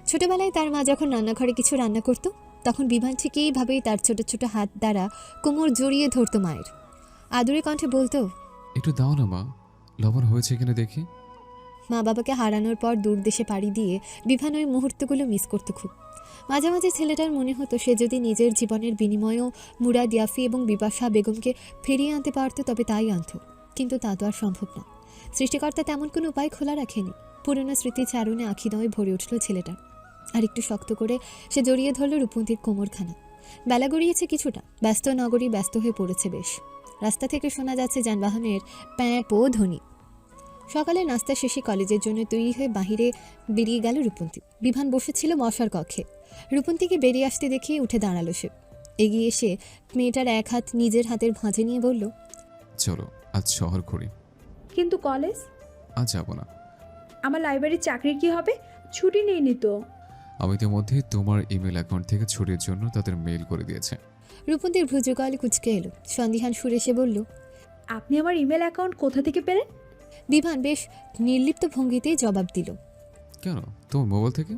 ছোটবেলায় তার মা যখন রান্নাঘরে কিছু রান্না করত, তখন বিভান ঠিক এইভাবেই তার ছোট ছোট হাত দ্বারা কোমর জড়িয়ে ধরত মায়ের। আদুরে কণ্ঠে বলতো, একটু দাও না মা, লবণ হয়েছে কিনা দেখি। মা বাবাকে হারানোর পর দূর দেশে পাড়ি দিয়ে বিভান ওই মুহূর্তগুলো মিস করতো খুব। মাঝে মাঝে ছেলেটার মনে হতো সে যদি নিজের জীবনের বিনিময়েও মুরাদ ইয়াফি এবং বিপাশা বেগমকে ফিরিয়ে আনতে পারত তবে তাই আনত। কিন্তু তা তো আর সম্ভব না। সৃষ্টিকর্তা তেমন কোনো উপায় খোলা রাখেনি। পুরনো স্মৃতি চারণে আখিদয় ভরে উঠল ছেলেটার। আর একটু শক্ত করে সে জড়িয়ে ধরল রূপন্তীর কোমরখানা। বেলা গড়িয়েছে কিছুটা, ব্যস্ত নগরী ব্যস্ত হয়ে পড়েছে বেশ। রাস্তা থেকে শোনা যাচ্ছে যানবাহনের প্যাঁপো ধ্বনি। সকালে নাস্তা শেষে কলেজের জন্য তৈরি হয়ে বাহিরে বেরিয়ে গেল রূপন্তী। বিভান বসেছিল মশার কক্ষে। রূপন্তীকে বেরিয়ে আসতে দেখে উঠে দাঁড়ালো সে। এগিয়ে এসে মেয়েটার এক হাত নিজের হাতের ভাঁজে নিয়ে বলল, চলো আজ শহর ঘুরি। কিন্তু কলেজ? আজ যাবো না। আমার লাইব্রেরির চাকরির কি হবে? ছুটি নেইনি তো। আমি ইতিমধ্যে তোমার ইমেল অ্যাকাউন্ট থেকে ছুটির জন্য তাদের মেইল করে দিয়েছে। রূপন্তীর ভ্রুযুগল কুচকে এলো। সন্দিহান সুরে সে বলল, আপনি আমার ইমেল অ্যাকাউন্ট কোথা থেকে পেলেন? বিভান বেশ নির্লিপ্ত ভঙ্গিতেই জবাব দিল, কেন, তোমার মোবাইল থেকে?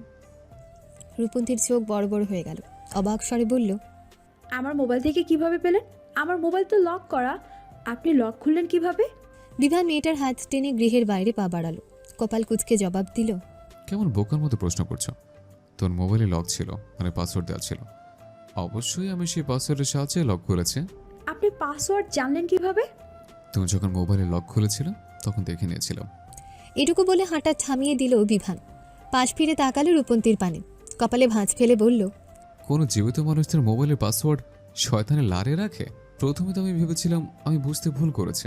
রূপন্তীর চোখ বড় বড় হয়ে গেল। অবাক স্বরে বলল, আমার মোবাইল থেকে কিভাবে পেলেন? আমার মোবাইল তো লক করা, আপনি লক খুললেন কিভাবে? বিভান মেয়েটার হাত টেনে গৃহের বাইরে পা বাড়ালো। কপাল কুচকে জবাব দিল, কেমন বোকার মতো প্রশ্ন করছো? তোর মোবাইলে লক ছিল, মানে পাসওয়ার্ড দেওয়া ছিল। অবশ্যই আমি সেই পাসওয়ার্ডের সাহায্যে লক করেছি। আপনি পাসওয়ার্ড জানলেন কিভাবে? তুমি যখন মোবাইলে লক খুলেছিল তখন দেখে নিয়েছিলাম। এটুকু বলে হাঁটা থামিয়ে দিল বিভান। পাশ ফিরে তাকালো রূপন্তীর পানে, কপালে ভাঁজ ফেলে বলল, কোনো জীবিত মানুষদের মোবাইলের পাসওয়ার্ড শয়তানে লারে রাখে? প্রথমে তো আমি ভেবেছিলাম আমি বুঝতে ভুল করেছি।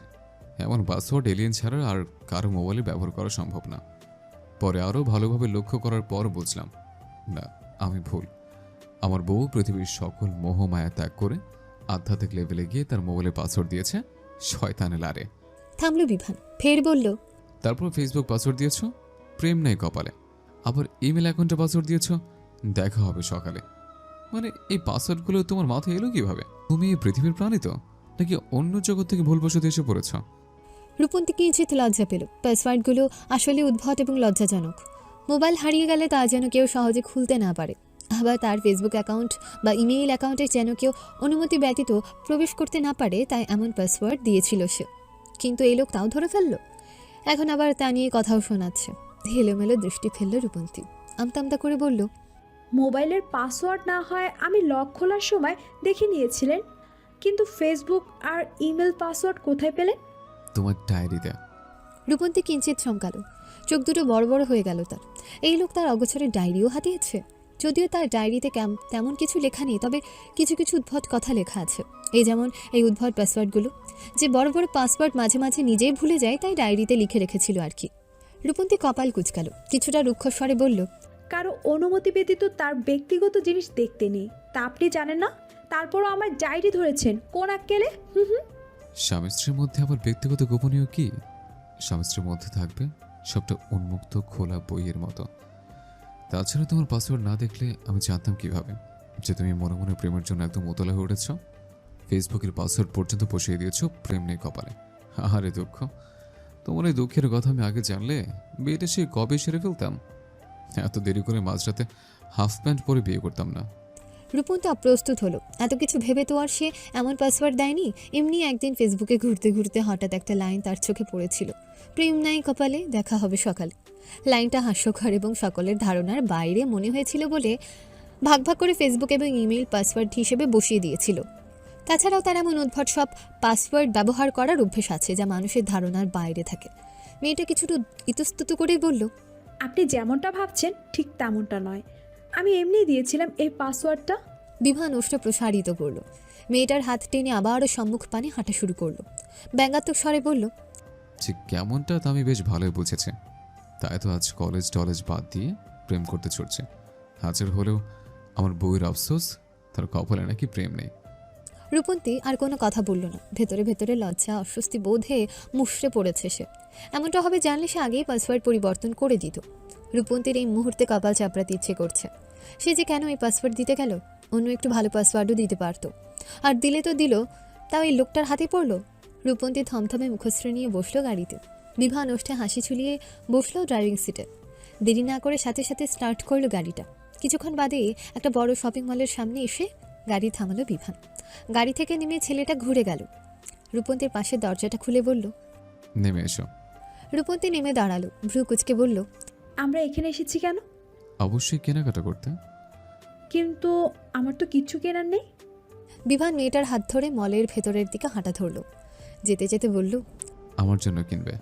এমন পাসওয়ার্ড এলিয়েন ছাড়া আর কারো মোবাইলে ব্যবহার করা সম্ভব না। পরে আরও ভালোভাবে লক্ষ্য করার পর বুঝলাম, না, আমি ভুল। আমার বউ পৃথিবীর সকল মোহমায়া ত্যাগ করে আধ্যাত্মিক লেভেলে গিয়ে তার মোবাইলে পাসওয়ার্ড দিয়েছে শয়তানে লারে। থামলো বিভান, ফের বলল, তারপর ফেসবুক পাসওয়ার্ড দিয়েছ, প্রেম নেই কপালে। আবার ইমেল অ্যাকাউন্টে পাসওয়ার্ড দিয়েছ, দেখা হবে সকালে। মানে এই পাসওয়ার্ডগুলো তোমার মাথায় এলো কিভাবে? তুমি এই পৃথিবীর প্রাণী তো, নাকি অন্য জগৎ থেকে ভুলবশত এসে পড়েছ? রূপন্তী কিঞ্চিত লজ্জা পেল। পাসওয়ার্ডগুলো আসলে উদ্ভট এবং লজ্জাজনক। মোবাইল হারিয়ে গেলে তা যেন কেউ সহজে খুলতে না পারে। আবার তার ফেসবুক অ্যাকাউন্ট বা ইমেইল অ্যাকাউন্টে যেন কেউ অনুমতি ব্যতীত প্রবেশ করতে না পারে, তাই এমন পাসওয়ার্ড দিয়েছিল সে। কিন্তু এই লোক তাও ধরে ফেলল। এখন আবার তা নিয়ে কথাও শোনাচ্ছে। এলোমেলো দৃষ্টি ফেলল রূপন্তী। আমতা আমতা করে বলল, মোবাইলের পাসওয়ার্ড না হয় আমি লক খোলার সময় দেখে নিয়েছিলেন, কিন্তু ফেসবুক আর ইমেল পাসওয়ার্ড কোথায় পেলেন? তোমার ডায়েরিতে। রূপন্তী কিঞ্চিত চমকালো। চোখ দুটো বড় বড় হয়ে গেল তার। এই লোক তার অগোচরে ডায়েরিও হাতিয়েছে। যদিও তার ডায়েরিতে তেমন কিছু লেখা নেই, তবে কিছু কিছু উদ্ভট কথা লেখা আছে। এই যেমন এই উদ্ভট পাসওয়ার্ডগুলো। যে বড় বড় পাসওয়ার্ড মাঝে মাঝে নিজেই ভুলে যায়, তাই ডায়েরিতে লিখে রেখেছিল আর কি। রূপন্তী কপাল কুচকালো, কিছুটা রুক্ষ স্বরে বলল, কারো অনুমতি ব্যতীত তার ব্যক্তিগত জিনিস দেখতে নেই, তা আপনি জানেন না? তারপরও আমার ডায়েরি ধরেছেন কোন আক্কেলে? স্বামী স্ত্রীর মধ্যে আবার ব্যক্তিগত গোপনীয় কি? স্বামী স্ত্রীর মধ্যে থাকবে, সবটা উন্মুক্ত খোলা বইয়ের মতো। তাছাড়া তোমার পাসওয়ার্ড না দেখলে আমি জানতাম কিভাবে যে তুমি মনে মনে প্রেমের জন্য একদম উতলা হয়ে উঠেছ। ফেসবুকের পাসওয়ার্ড পর্যন্ত বসিয়ে দিয়েছ প্রেম নেই কপালে। আরে দুঃখ, তোমার এই দুঃখের কথা আমি আগে জানলে বিয়েটা সে কবে সেরে ফেলতাম। এত দেরি করে মাঝরাতে হাফ প্যান্ট পরে বিয়ে করতাম না। রূপন্তী অপ্রস্তুত হলো। এত কিছু ভেবে তো আর সে এমন পাসওয়ার্ড দেয়নি। এমনি একদিন ফেসবুকে ঘুরতে ঘুরতে হঠাৎ একটা লাইন তার চোখে পড়েছিল, প্রেম নাই কপালে, দেখা হবে সকালে। লাইনটা হাস্যকর এবং সকলের ধারণার বাইরে মনে হয়েছিল বলে ভাগ ভাগ করে ফেসবুক এবং ইমেইল পাসওয়ার্ড হিসেবে বসিয়ে দিয়েছিল। তাছাড়াও তার এমন উদ্ভট সব পাসওয়ার্ড ব্যবহার করার অভ্যেস আছে যা মানুষের ধারণার বাইরে থাকে। মেয়েটা কিছুটা ইতস্তত করেই বলল, আপনি যেমনটা ভাবছেন ঠিক তেমনটা নয়। আমি এমনি দিয়েছিলাম এই পাসওয়ার্ডটা। বিভা ওষ্ঠ প্রসারিত করল। মেয়েটার হাত টেনে আবারও সম্মুখ পানে হাঁটা শুরু করলো। ব্যঙ্গাত্মক স্বরে বলল, যে কেমনটা তা আমি বেশ ভালোই বুঝেছি। তাই তো আজ কলেজ টলেজ বাদ দিয়ে প্রেম করতে চলছে। হাজার হলেও আমার বউয়ের আফসোস, তার কপালে নাকি প্রেম নেই। রূপন্তী আর কোনো কথা বলল না। ভেতরে ভেতরে লজ্জা অস্বস্তি বোধে মুষড়ে পড়েছে সে। এমনটা হবে জানলে সে আগেই পাসওয়ার্ড পরিবর্তন করে দিত। রূপন্তীর এই মুহূর্তে কপাল চাপড়াতে ইচ্ছে করছে। সে যে কেন এই পাসওয়ার্ড দিতে গেল? অন্য একটু ভালো পাসওয়ার্ডও দিতে পারতো। আর দিলে তো দিল, তাও এই লোকটার হাতে পড়লো। রূপন্তী থমথমে মুখশ্রী নিয়ে বসলো গাড়িতে। বিভা ওষ্ঠে হাসি ঝুলিয়ে বসলো ড্রাইভিং সিটে। দেরি না করে সাথে সাথে স্টার্ট করলো গাড়িটা। কিছুক্ষণ বাদে একটা বড় শপিং মলের সামনে এসে গাড়ি থামালো বিভান। গাড়ি থেকে নেমে ছেলেটা ঘুরে গেল। রূপন্তীর পাশে দরজাটা খুলে বলল, নেমে এসো। রূপন্তী নেমে দাঁড়ালো, ভ্রু কুচকে বলল, আমরা এখানে এসেছি কেন? অবশ্যই কেনাকাটা করতে। কিন্তু আমার তো কিচ্ছু কেনার নেই। বিভান মেয়েটার হাত ধরে মলের ভেতরের দিকে হাঁটা ধরল। যেতে যেতে বলল, আমার জন্য কিনবে।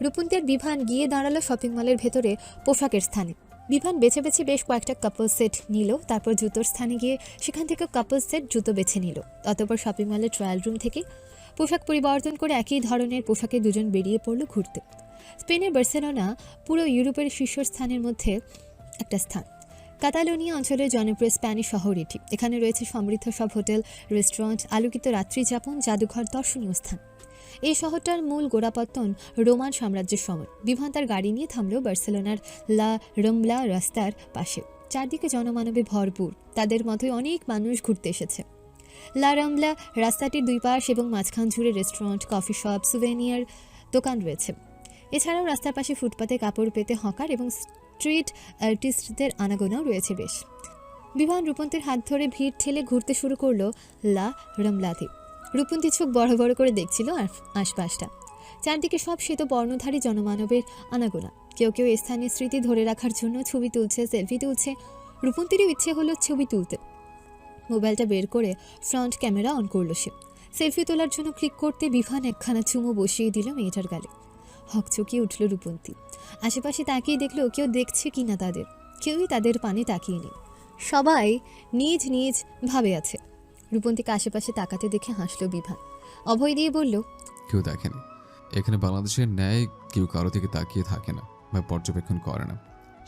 রূপন্তী আর বিভান গিয়ে দাঁড়ালো শপিং মলের ভেতরে পোশাকের স্থানে। বিভান বেছে বেছে বেশ কয়েকটা কাপল সেট নিল। তারপর জুতোর স্থানে গিয়ে সেখান থেকে কাপল সেট জুতো বেছে নিল। অতঃপর শপিং মলের ট্রায়াল রুম থেকে পোশাক পরিবর্তন করে একই ধরনের পোশাকে দুজন বেরিয়ে পড়ল ঘুরতে। স্পেনের বার্সেলোনা পুরো ইউরোপের শীর্ষস্থানের মধ্যে একটা স্থান। কাতালোনিয়া অঞ্চলের জনপ্রিয় স্প্যানিশ শহর এটি। এখানে রয়েছে সমৃদ্ধ সব হোটেল, রেস্টুরেন্ট, আলোকিত রাত্রিযাপন, জাদুঘর, দর্শনীয় স্থান। এই শহরটার মূল গোড়াপত্তন রোমান সাম্রাজ্যের সময়। বিভান তার গাড়ি নিয়ে থামলো বার্সেলোনার লা রম্বলা রাস্তার পাশে। চারদিকে জনমানবে ভরপুর। তাদের মতোই অনেক মানুষ ঘুরতে এসেছে। লা রম্বলা রাস্তাটির দুই পাশ এবং মাঝখান জুড়ে রেস্টুরেন্ট, কফি শপ, সুভেনিয়ার দোকান রয়েছে। এছাড়াও রাস্তার পাশে ফুটপাতে কাপড় পেতে হকার এবং স্ট্রিট আর্টিস্টদের আনাগোনাও রয়েছে বেশ। বিভান রূপন্তীর হাত ধরে ভিড় ঠেলে ঘুরতে শুরু করলো লা রম্বলাতে। রূপন্তী চোখ বড় বড় করে দেখছিল আশপাশটা। চারদিকে সব শ্বেত বর্ণধারী জনমানবের আনাগোনা। কেউ কেউ স্থানীয় স্মৃতি ধরে রাখার জন্য ছবি তুলছে, সেলফি তুলছে। রূপন্তীরও ইচ্ছে হলো ছবি তুলতে। মোবাইলটা বের করে ফ্রন্ট ক্যামেরা অন করলো সে। সেলফি তোলার জন্য ক্লিক করতে বিভান একখানা চুমো বসিয়ে দিল মেয়েটার গালে। হকচকিয়ে উঠল রূপন্তী। আশেপাশে তাকিয়ে দেখলো কেউ দেখছে কিনা তাদের। কেউই তাদের পানে তাকিয়ে নেই। সবাই নিজ নিজ ভাবে আছে। রূপন্তীকে আশেপাশে তাকাতে দেখে হাসলো বিভান। অভয় দিয়ে বলল, কেউ দেখেনি। এখানে বাংলাদেশের ন্যায় কেউ কারো দিকে তাকিয়ে থাকে না বা পর্যবেক্ষণ করে না।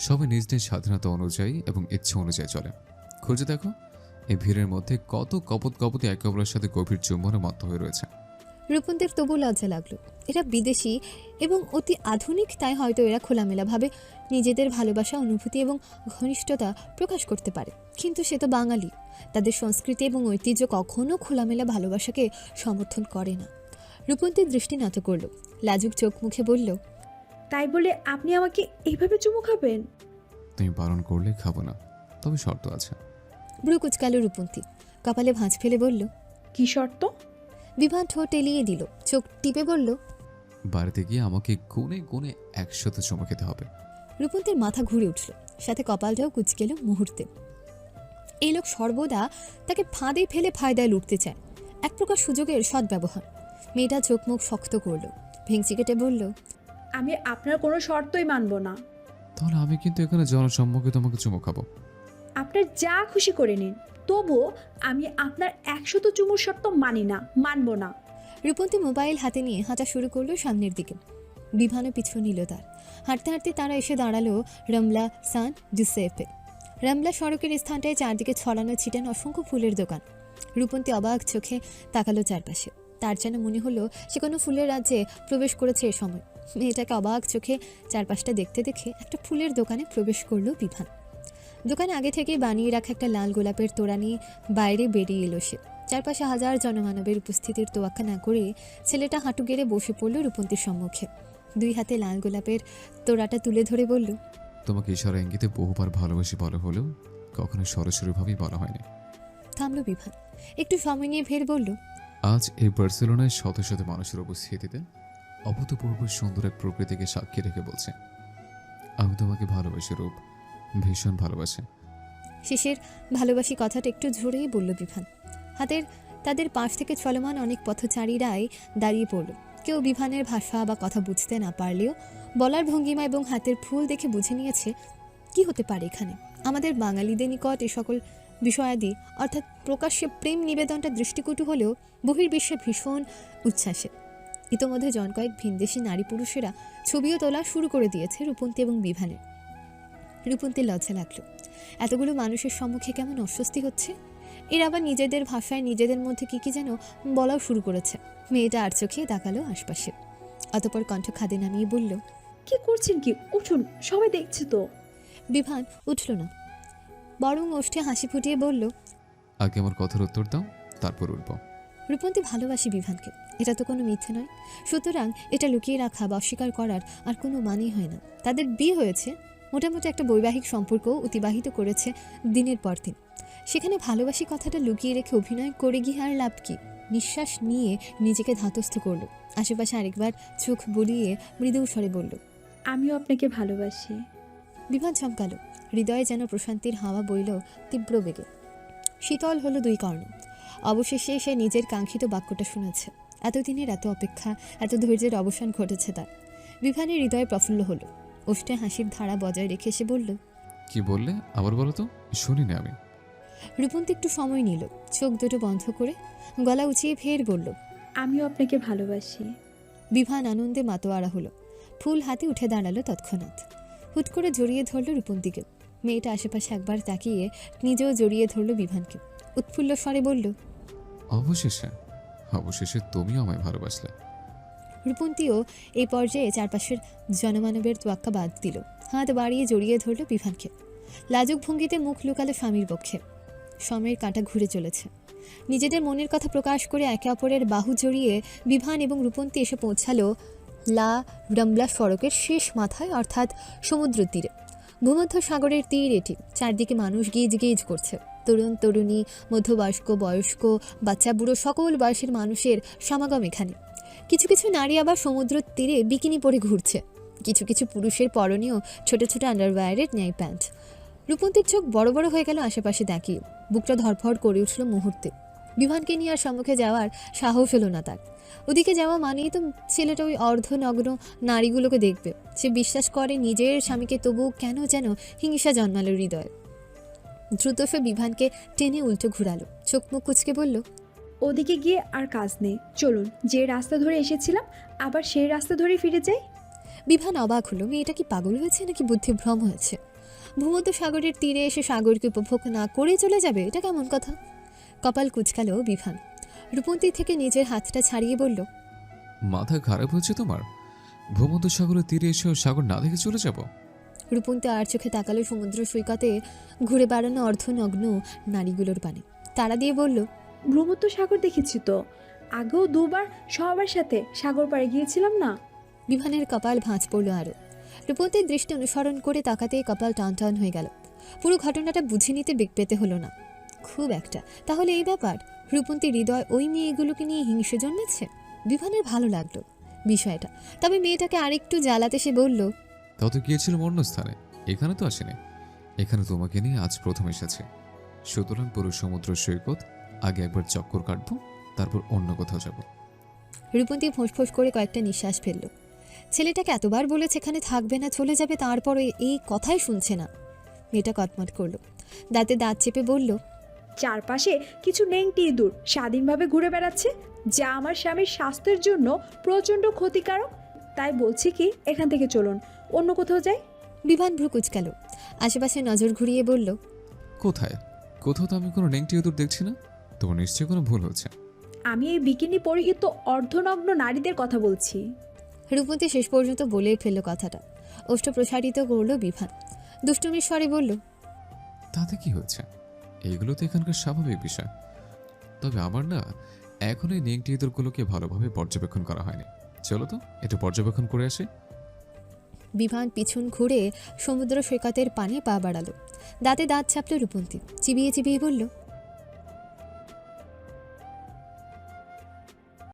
সবাই নিজ নিজ স্বাধীনতা অনুযায়ী এবং ইচ্ছে অনুযায়ী চলে। খুঁজে দেখো এই ভিড়ের মধ্যে কত কপত কপতি একে অপরের সাথে গভীর চুম্বনে মত্ত হয়ে রয়েছে। রূপন্তীর তবু লজ্জা লাগলো। এরা বিদেশি এবং অতি আধুনিক, তাই হয়তো এরা খোলামেলাভাবে নিজেদের ভালোবাসা, অনুভূতি এবং ঘনিষ্ঠতা প্রকাশ করতে পারে। কিন্তু সে তো বাঙালি। তাদের সংস্কৃতি এবং ঐতিহ্য কখনো খোলামেলা ভালোবাসাকে সমর্থন করে না। রূপন্তীর দৃষ্টি নত করল, লাজুক চোখ মুখে বলল, তাই বলে আপনি আমাকে এইভাবে চুমু খাবেন? তুমি বারণ করলে খাবো না, তবে শর্ত আছে। ভ্রু কুচকাল রূপন্তী। কপালে ভাঁজ ফেলে বলল, কি শর্ত? বিভান ঠোঁট এলিয়ে দিল। চোখ টিপে বলল, বাড়িতে গিয়ে আমাকে গুনে গুনে 100 চুমু খেতে হবে। রূপন্তীর মাথা ঘুরে উঠল, সাথে কপালটাও কুচকেল মুহূর্তে। এই লোক সর্বদা তাকে ফাঁদে ফেলে ফায়দায় লুটতে চায়। এক প্রকার সুযোগের সদ্ব্যবহার। মেয়েটা চোখ মুখ শক্ত করল, ভেঙচি কেটে বলল, আমি আপনার কোনো শর্তই মানব না। তাহলে আমি কিন্তু এখানে জনসম্মুখে তোমাকে চুমু খাবো। আপনার যা খুশি করে নিন, তবুও আমি আপনার 100 চুমুর শর্ত মানব না। রূপন্তী মোবাইল হাতে নিয়ে হাঁটা শুরু করলো সামনের দিকে। বিভানও পিছু নিল তার। হাঁটতে হাঁটতে তারা এসে দাঁড়ালো রমলা সান জুসেপে। রমলা সড়কের স্থানটায় চারদিকে ছড়ানো ছিটানো অসংখ্য ফুলের দোকান। রূপন্তী অবাক চোখে তাকালো চারপাশে। তার যেন মনে হলো সে কোনো ফুলের রাজ্যে প্রবেশ করেছে এ সময়। মেয়েটাকে অবাক চোখে চারপাশটা দেখতে দেখে একটা ফুলের দোকানে প্রবেশ করলো বিভান। দোকানে আগে থেকে বানিয়ে রাখা একটা লাল গোলাপের তোড়া নিয়ে বাইরে বেরিয়ে এলো সে। চারপাশে হাজার জনমানবের উপস্থিতির তোয়াক্কা না করে ছেলেটা হাঁটু গেড়ে বসে পড়ল রূপন্তীর সম্মুখে। দুই হাতে লাল গোলাপের তোড়াটা তুলে ধরে বলল, তোমাকে ইশারা ইঙ্গিতে বহুবার ভালোবাসি বলা হলেও কখনো সরাসরিভাবেই বলা হয়নি। থামলো বিভান, একটু সময় নিয়ে ফের বলল, আজ এই বার্সেলোনায় শত শত মানুষের উপস্থিতিতে অভূতপূর্ব সুন্দর এক প্রকৃতিকে সাক্ষী রেখে বলছে, আমি তোমাকে ভালোবাসি রূপ, ভীষণ ভালোবাসি। শেষের ভালোবাসি কথাটা একটু ঝরেই বলল বিভান। হাতের তাদের পাশ থেকে চলমান অনেক পথচারীরাই দাঁড়িয়ে পড়ল। কেউ বিভানের ভাষা বা কথা বুঝতে না পারলেও বলার ভঙ্গিমা এবং হাতের ফুল দেখে বুঝে নিয়েছে কি হতে পারে এখানে। আমাদের বাঙালিদের নিকট এ সকল বিষয়াদি অর্থাৎ প্রকাশ্যে প্রেম নিবেদনটা দৃষ্টিকটু হলেও বহির্বিশ্বে ভীষণ উচ্ছ্বাসে। ইতোমধ্যে জন কয়েক ভিনদেশি নারী পুরুষেরা ছবিও তোলা শুরু করে দিয়েছে রূপন্তী এবং বিভানের। রূপন্তীর লজ্জা লাগলো, এতগুলো মানুষের সম্মুখে কেমন অস্বস্তি হচ্ছে। এর আবার নিজেদের ভাষায় নিজেদের মধ্যে কি যেন বলাও শুরু করেছে। মেয়েটা আর চোখে তাকালো আশপাশে, অতপর কণ্ঠ খাদে নামিয়ে বলল, কি করছেন কি? উঠুন, সবাই দেখছে তো। বিভান উঠল না, বরং ওষ্ঠে হাসি ফুটিয়ে বলল, আগে আমার কথার উত্তর দাও, তারপর উঠব। রূপন্তী ভালোবাসি বিভানকে, এটা তো কোনো মিথ্যে নয়। সুতরাং এটা লুকিয়ে রাখা বা অস্বীকার করার আর কোনো মানেই হয় না। তাদের বিয়ে হয়েছে, মোটামুটি একটা বৈবাহিক সম্পর্ক অতিবাহিত করেছে দিনের পর দিন। সেখানে ভালোবাসি কথাটা লুকিয়ে রেখে অভিনয় করে গিয়ে আর লাভ কি? নিঃশ্বাস নিয়ে নিজেকে ধাতস্থ করল। আশেপাশে আরেকবার চোখ বুলিয়ে মৃদু স্বরে বলল, আমিও আপনাকে ভালোবাসি। বিভান চমকালো, হৃদয়ে যেন প্রশান্তির হাওয়া বইল তীব্র বেগে। শীতল হলো দুই কর্ণ। অবশেষে সে নিজের কাঙ্ক্ষিত বাক্যটা শুনেছে। এতদিনের এত অপেক্ষা, এত ধৈর্যের অবসান ঘটেছে তার। বিভানের হৃদয়ে প্রফুল্ল হলো। ওষ্ঠে হাসির ধারা বজায় রেখে সে বলল, কি বললে আবার বলো তো, শুনিনি আমি। রূপন্তী একটু সময় নিল, চোখ দুটো বন্ধ করে গলা উঁচিয়ে ফের বলল, আমিও আপনাকে ভালোবাসি। বিভান আনন্দে মাতোয়ারা হলো, ফুল হাতে উঠে দাঁড়ালো তৎক্ষণাৎ। হুট করে জড়িয়ে ধরল রূপন্তীকে। মেয়েটা আশেপাশে একবার তাকিয়ে নিজেও জড়িয়ে ধরল বিভানকে। উৎফুল্ল স্বরে বলল, অবশেষে অবশেষে তুমিও আমায় ভালোবাসলে। রূপন্তীও এই পর্যায়ে চারপাশের জনমানবের তোয়াক্কা বাদ দিল, হাত বাড়িয়ে জড়িয়ে ধরল বিভানকে। লাজুক ভঙ্গিতে মুখ লুকালো স্বামীর পক্ষে। সময়ের কাঁটা ঘুরে চলেছে। নিজেদের মনের কথা প্রকাশ করে একে অপরের বাহু জড়িয়ে বিভান এবং রূপন্তী এসে পৌঁছালো লা রম্বলা সড়কের শেষ মাথায়, অর্থাৎ সমুদ্র তীরে। ভূমধ্য সাগরের তীর এটি। চারদিকে মানুষ গিজ গিজ করছে। তরুণ তরুণী, মধ্যবয়স্ক, বয়স্ক, বাচ্চা বুড়ো সকল বয়সের মানুষের সমাগম এখানে। কিছু কিছু নারী আবার সমুদ্র তীরে বিকিনি পরে ঘুরছে। কিছু কিছু পুরুষের পরনেও ছোট ছোট আন্ডারওয়্যারের ন্যায় প্যান্ট। রূপন্তীর চোখ বড় বড় হয়ে গেল আশেপাশে তাকিয়ে। বুকটা ধরফড় করে উঠল মুহূর্তে। বিভানকে নিয়ে আর সম্মুখে যাওয়ার সাহস হলো না তার। ওদিকে যাওয়া মানেই তো ছেলেটা ওই অর্ধনগ্ন নারীগুলোকে দেখবে। সে বিশ্বাস করে নিজের স্বামীকে, তবু কেন যেন হিংসা জন্মালো হৃদয়ে। দ্রুত সে বিভানকে টেনে উল্টো ঘুরালো, চোখ মুখ কুচকে বলল, ওদিকে গিয়ে আর কাজ নেই, চলুন যে রাস্তা ধরে এসেছিলাম আবার সেই রাস্তা ধরে ফিরে যাই। বিভান অবাক হলো, মেয়েটা কি পাগল হয়েছে নাকি বুদ্ধিভ্রম হয়েছে? ভূমধ্য সাগরের তীরে এসে সাগরকে উপভোগ না করে চলে যাবে, এটা কেমন কথা? কপাল কুচকালো বিভান। রূপন্তী থেকে নিজের হাতটা ছাড়িয়ে বলল, মাথা খারাপ হয়েছে তোমার? ভূমধ্য সাগরের তীরে এসেও সাগর না দেখে চলে যাব? রূপন্তী আর চোখে তাকালো সমুদ্র সৈকতে ঘুরে বেড়ানো অর্ধনগ্ন নারীগুলোর পানে। তারা দিয়ে বলল, ভূমধ্য সাগর দেখেছি তো, আগেও দুবার সবার সাথে সাগর পাড়ে গিয়েছিলাম না। বিভানের কপাল ভাঁজ পড়ল আরও। রূপন্তীর দৃষ্টি অনুসরণ করে তাকাতেই কপাল টান টান হয়ে গেল। পুরো ঘটনাটা বুঝে নিতে বেগ পেতে হলো না খুব একটা। তাহলে এই ব্যাপার, রূপন্তীর হৃদয় ওই মেয়েগুলোকে নিয়ে হিংসে জন্মেছে। বিভানের ভালো লাগলো বিষয়টা, তবে মেয়েটাকে আরেকটু জ্বালাতে সে বলল, তাও তো গিয়েছিলাম অন্য স্থানে, এখানে তো আসেনি। এখানে তোমাকে নিয়ে আজ প্রথম এসেছে। সুতরাং পুরো সমুদ্র সৈকত আগে একবার চক্কর কাটবো, তারপর অন্য কোথাও যাব। রূপন্তী ফোঁস করে কয়েকটা নিঃশ্বাস ফেলল। ছেলেটাকে এতবার বলেছে এখানে থাকবে না, চলে যাবে, তারপরে এই কথাই শুনছে না। মেয়েটা কটমট করলো, দাঁতে দাঁত চেপে বলল, চারপাশে কিছু নেংটি ইঁদুর স্বাধীনভাবে ঘুরে বেড়াচ্ছে, যা আমার স্বামীর স্বাস্থ্যের জন্য প্রচণ্ড ক্ষতিকারক। তাই বলছি কি, এখান থেকে চলুন, অন্য কোথাও যাই। বিভান ভ্রু কুচকালো, আশেপাশে নজর ঘুরিয়ে বলল, কোথায়? কোথাও তো আমি কোনো নেংটি ইঁদুর দেখছি না। তোমার নিশ্চয়ই কোনো ভুল হচ্ছে। আমি এই বিকিনি পরিহিত অর্ধনগ্ন নারীদের কথা বলছি। রূপন্তী শেষ পর্যন্ত বলেই ফেলল কথাটা। ওষ্ঠ প্রসারিত করল বিভান, দুষ্টুমির স্বরে বলল, তাতে কি হয়েছে? এইগুলো তো এখানকার স্বাভাবিক বিষয়। তবে আমার না এখন এই নেংটি ইঁদুরগুলোকে ভালোভাবে পর্যবেক্ষণ করা হয়নি। চলো তো একটু পর্যবেক্ষণ করে আসি। বিভান পিছন ঘুরে সমুদ্র সৈকতের পানে পা বাড়ালো। দাঁতে দাঁত চাপল রূপন্তী, চিবিয়ে চিবিয়ে বলল,